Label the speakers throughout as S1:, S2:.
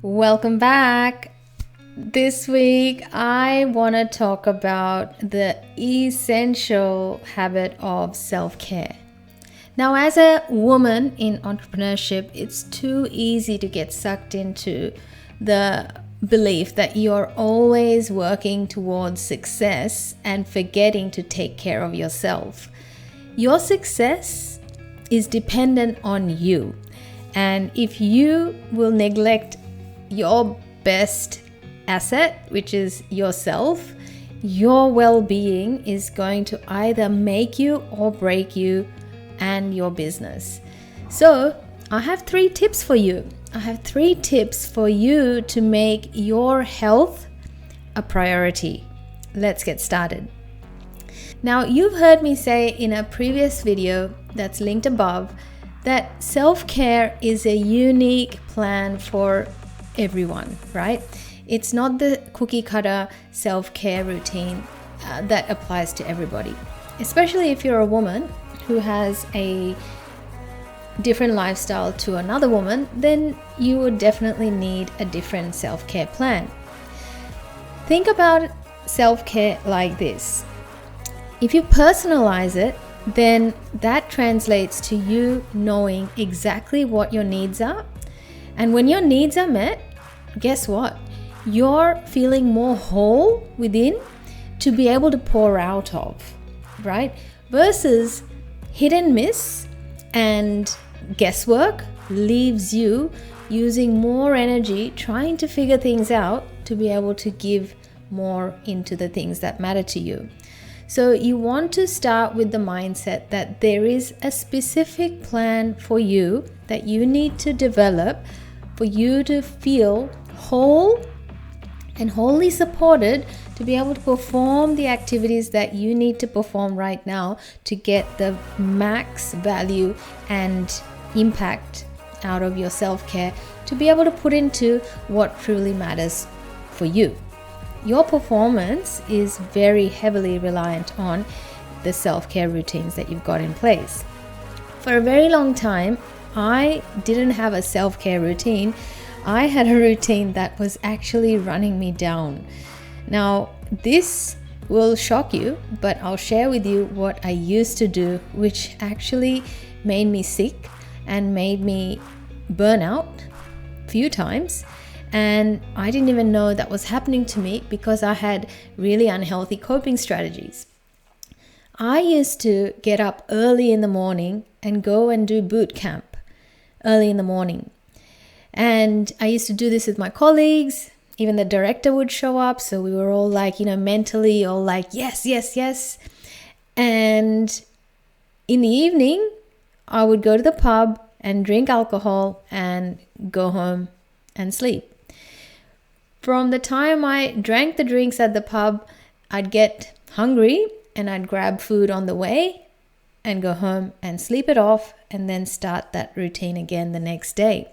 S1: Welcome back. This week, I want to talk about the essential habit of self-care. Now, as a woman in entrepreneurship, it's too easy to get sucked into the belief that you're always working towards success and forgetting to take care of yourself. Your success is dependent on you. And if you will neglect your best asset, which is yourself, your well-being is going to either make you or break you and your business. So I have 3 tips for you. I have 3 tips for you to make your health a priority. Let's get started. Now, you've heard me say in a previous video that's linked above that self-care is a unique plan for everyone, right? It's not the cookie cutter self-care routine that applies to everybody. Especially if you're a woman who has a different lifestyle to another woman, then you would definitely need a different self-care plan. Think about self-care like this. If you personalize it, then that translates to you knowing exactly what your needs are. And when your needs are met, guess what? You're feeling more whole within to be able to pour out of, right? Versus hit and miss and guesswork leaves you using more energy trying to figure things out to be able to give more into the things that matter to you. So you want to start with the mindset that there is a specific plan for you that you need to develop for you to feel whole and wholly supported to be able to perform the activities that you need to perform right now to get the max value and impact out of your self-care to be able to put into what truly matters for you. Your performance is very heavily reliant on the self-care routines that you've got in place. For a very long time, I didn't have a self-care routine. I had a routine that was actually running me down. Now, this will shock you, but I'll share with you what I used to do, which actually made me sick and made me burn out a few times. And I didn't even know that was happening to me because I had really unhealthy coping strategies. I used to get up early in the morning and go and do boot camp early in the morning. And I used to do this with my colleagues. Even the director would show up. So we were all like, mentally all like, yes, yes, yes. And in the evening, I would go to the pub and drink alcohol and go home and sleep. From the time I drank the drinks at the pub, I'd get hungry and I'd grab food on the way and go home and sleep it off and then start that routine again the next day.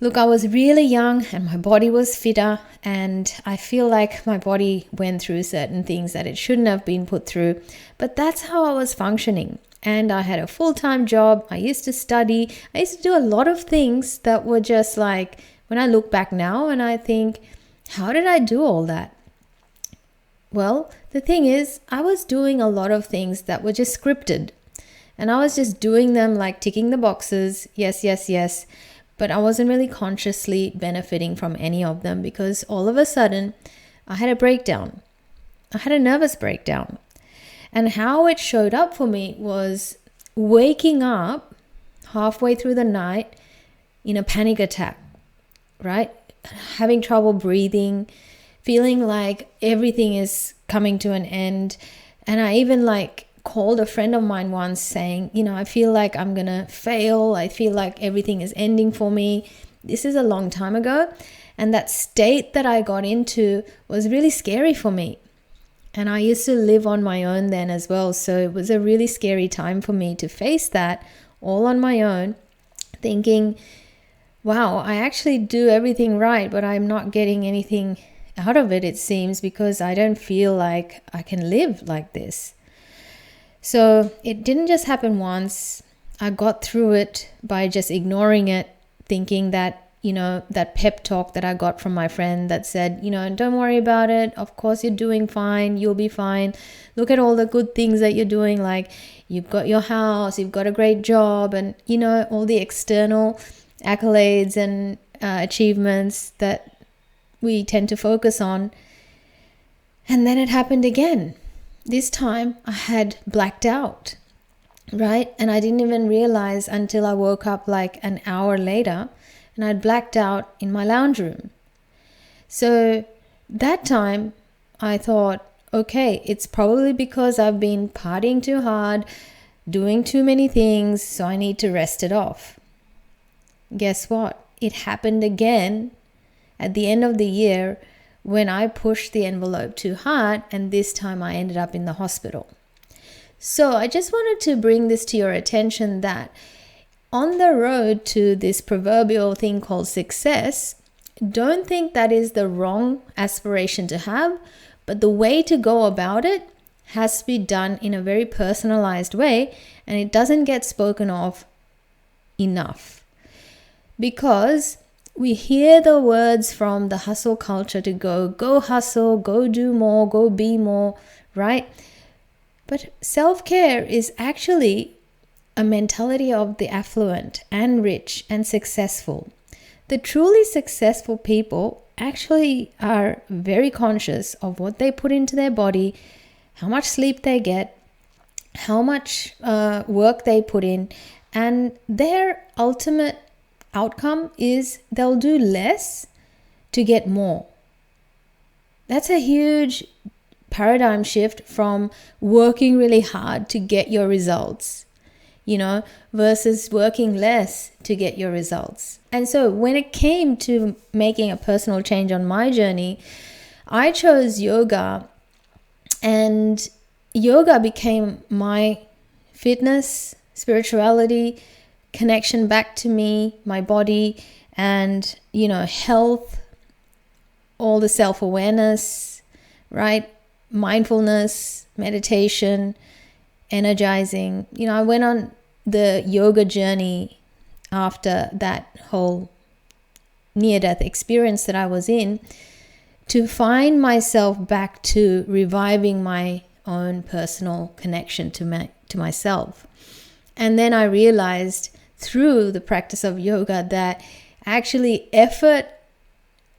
S1: Look, I was really young and my body was fitter, and I feel like my body went through certain things that it shouldn't have been put through, but that's how I was functioning. And I had a full-time job. I used to study. I used to do a lot of things that were just like, when I look back now and I think, how did I do all that? Well, the thing is, I was doing a lot of things that were just scripted. And I was just doing them like ticking the boxes, yes, yes, yes. But I wasn't really consciously benefiting from any of them because all of a sudden I had a breakdown. I had a nervous breakdown. And how it showed up for me was waking up halfway through the night in a panic attack, right? Having trouble breathing, feeling like everything is coming to an end. And I even called a friend of mine once saying, I feel like I'm going to fail. I feel like everything is ending for me. This is a long time ago. And that state that I got into was really scary for me. And I used to live on my own then as well. So it was a really scary time for me to face that all on my own, thinking, wow, I actually do everything right, but I'm not getting anything out of it, it seems, because I don't feel like I can live like this. So it didn't just happen once. I got through it by just ignoring it, thinking that that pep talk that I got from my friend that said, don't worry about it. Of course, you're doing fine. You'll be fine. Look at all the good things that you're doing. Like, you've got your house, you've got a great job, and, all the external accolades and achievements that we tend to focus on. And then it happened again. This time I had blacked out, right? And I didn't even realize until I woke up like an hour later, and I'd blacked out in my lounge room. So that time I thought, okay, it's probably because I've been partying too hard, doing too many things, so I need to rest it off. Guess what? It happened again at the end of the year when I pushed the envelope too hard, and this time I ended up in the hospital. So I just wanted to bring this to your attention that on the road to this proverbial thing called success, don't think that is the wrong aspiration to have, but the way to go about it has to be done in a very personalized way, and it doesn't get spoken of enough. Because we hear the words from the hustle culture to go hustle, go do more, go be more, right? But self-care is actually a mentality of the affluent and rich and successful. The truly successful people actually are very conscious of what they put into their body, how much sleep they get, how much work they put in, and their ultimate outcome is they'll do less to get more. That's a huge paradigm shift from working really hard to get your results, versus working less to get your results. And so when it came to making a personal change on my journey, I chose yoga, and yoga became my fitness, spirituality, connection back to me, my body, and, health, all the self-awareness, right? Mindfulness, meditation, energizing. I went on the yoga journey after that whole near-death experience that I was in to find myself back to reviving my own personal connection to myself. And then I realized through the practice of yoga that actually effort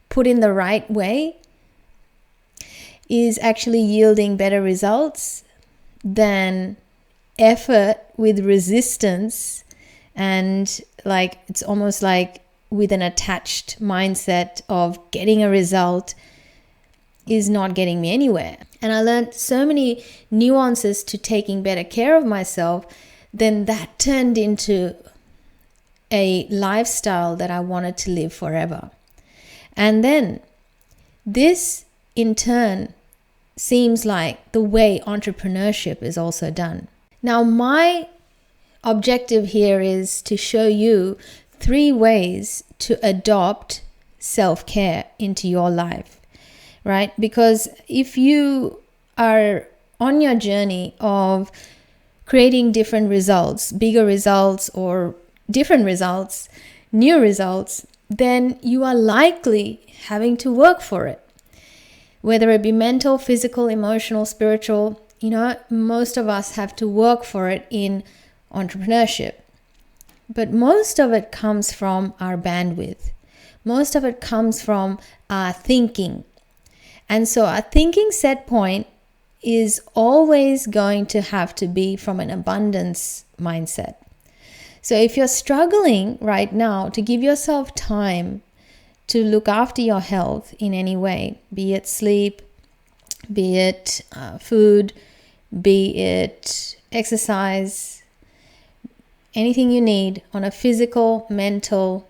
S1: put in the right way is actually yielding better results than effort with resistance, and it's almost like with an attached mindset of getting a result is not getting me anywhere. And I learned so many nuances to taking better care of myself. Then that turned into a lifestyle that I wanted to live forever. And then this in turn seems like the way entrepreneurship is also done. Now, my objective here is to show you 3 ways to adopt self-care into your life, right? Because if you are on your journey of creating different results, bigger results or different results, new results, then you are likely having to work for it. Whether it be mental, physical, emotional, spiritual, most of us have to work for it in entrepreneurship. But most of it comes from our bandwidth. Most of it comes from our thinking. And so our thinking set point is always going to have to be from an abundance mindset. So if you're struggling right now to give yourself time to look after your health in any way, be it sleep, be it food, be it exercise, anything you need on a physical, mental,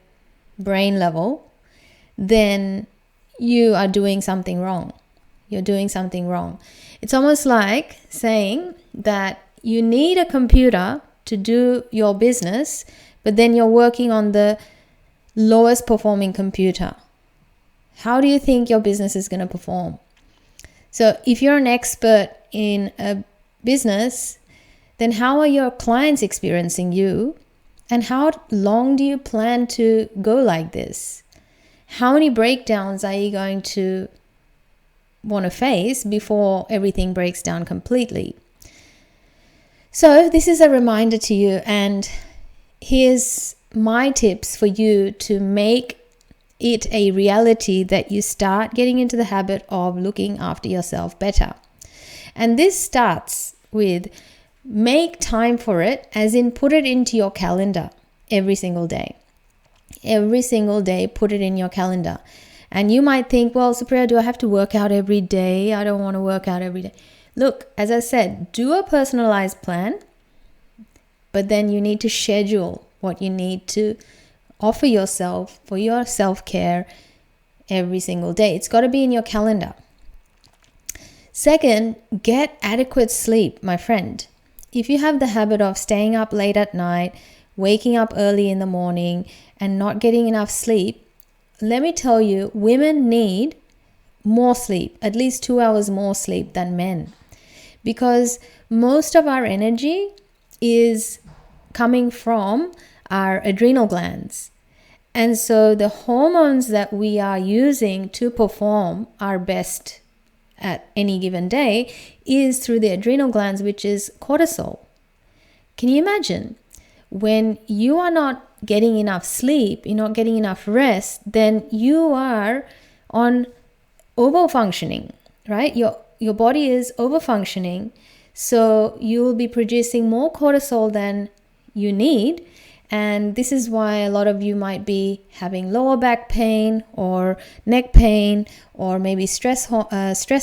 S1: brain level, then you are doing something wrong. You're doing something wrong. It's almost like saying that you need a computer to do your business, but then you're working on the lowest performing computer. How do you think your business is going to perform? So if you're an expert in a business, then how are your clients experiencing you? And how long do you plan to go like this? how many breakdowns are you going to want to face before everything breaks down completely? So this is a reminder to you, and here's my tips for you to make it a reality that you start getting into the habit of looking after yourself better. And this starts with make time for it, as in put it into your calendar every single day. Every single day, put it in your calendar. And you might think, well, Supriya, do I have to work out every day? I don't want to work out every day. Look, as I said, do a personalized plan, but then you need to schedule what you need to offer yourself for your self-care every single day. It's got to be in your calendar. Second, get adequate sleep, my friend. If you have the habit of staying up late at night, waking up early in the morning, and not getting enough sleep, let me tell you, women need more sleep, at least 2 hours more sleep than men, because most of our energy is coming from our adrenal glands. And so the hormones that we are using to perform our best at any given day is through the adrenal glands, which is cortisol. Can you imagine? When you are not getting enough sleep, you're not getting enough rest, then you are on overfunctioning, right? Your body is overfunctioning, so you will be producing more cortisol than you need. And this is why a lot of you might be having lower back pain or neck pain or maybe stress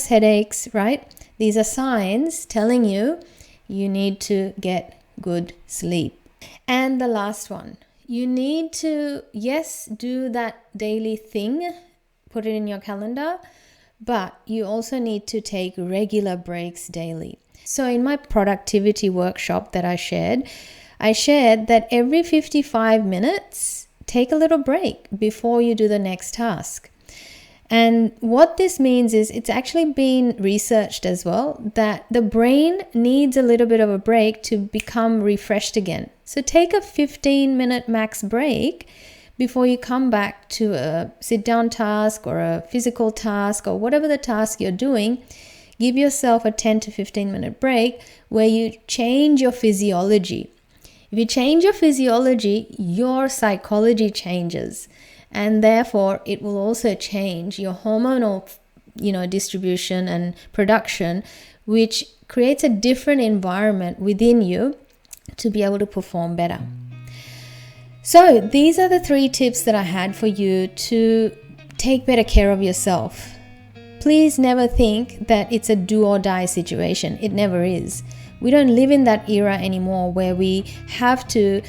S1: headaches, right? These are signs telling you you need to get good sleep. And the last one, you need to, yes, do that daily thing, put it in your calendar, but you also need to take regular breaks daily. So in my productivity workshop that I shared that every 55 minutes, take a little break before you do the next task. And what this means is it's actually been researched as well that the brain needs a little bit of a break to become refreshed again. So take a 15-minute max break before you come back to a sit-down task or a physical task or whatever the task you're doing. Give yourself a 10 to 15-minute break where you change your physiology. If you change your physiology, your psychology changes, and therefore it will also change your hormonal, distribution and production, which creates a different environment within you to be able to perform better. So these are the 3 tips that I had for you to take better care of yourself. Please never think that it's a do or die situation. It never is. We don't live in that era anymore where we have to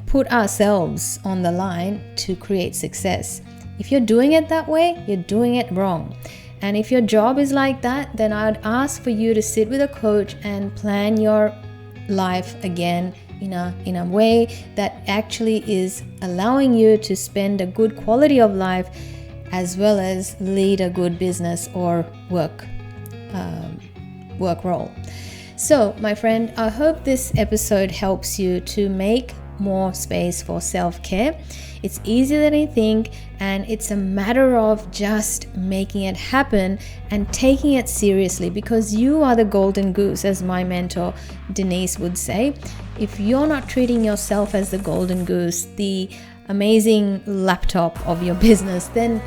S1: put ourselves on the line to create success. If you're doing it that way, you're doing it wrong. And if your job is like that, then I'd ask for you to sit with a coach and plan your life again in a way that actually is allowing you to spend a good quality of life as well as lead a good business or work role. So, my friend, I hope this episode helps you to make more space for self-care. It's easier than you think, and it's a matter of just making it happen and taking it seriously, because you are the golden goose, as my mentor Denise would say. If you're not treating yourself as the golden goose, the amazing laptop of your business, then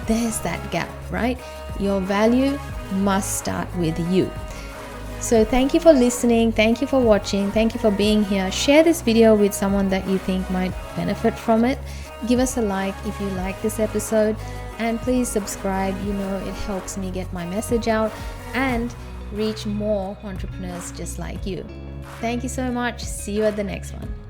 S1: there's that gap, right? Your value must start with you. So thank you for listening. Thank you for watching. Thank you for being here. Share this video with someone that you think might benefit from it. Give us a like if you like this episode, and please subscribe. It helps me get my message out and reach more entrepreneurs just like you. Thank you so much. See you at the next one.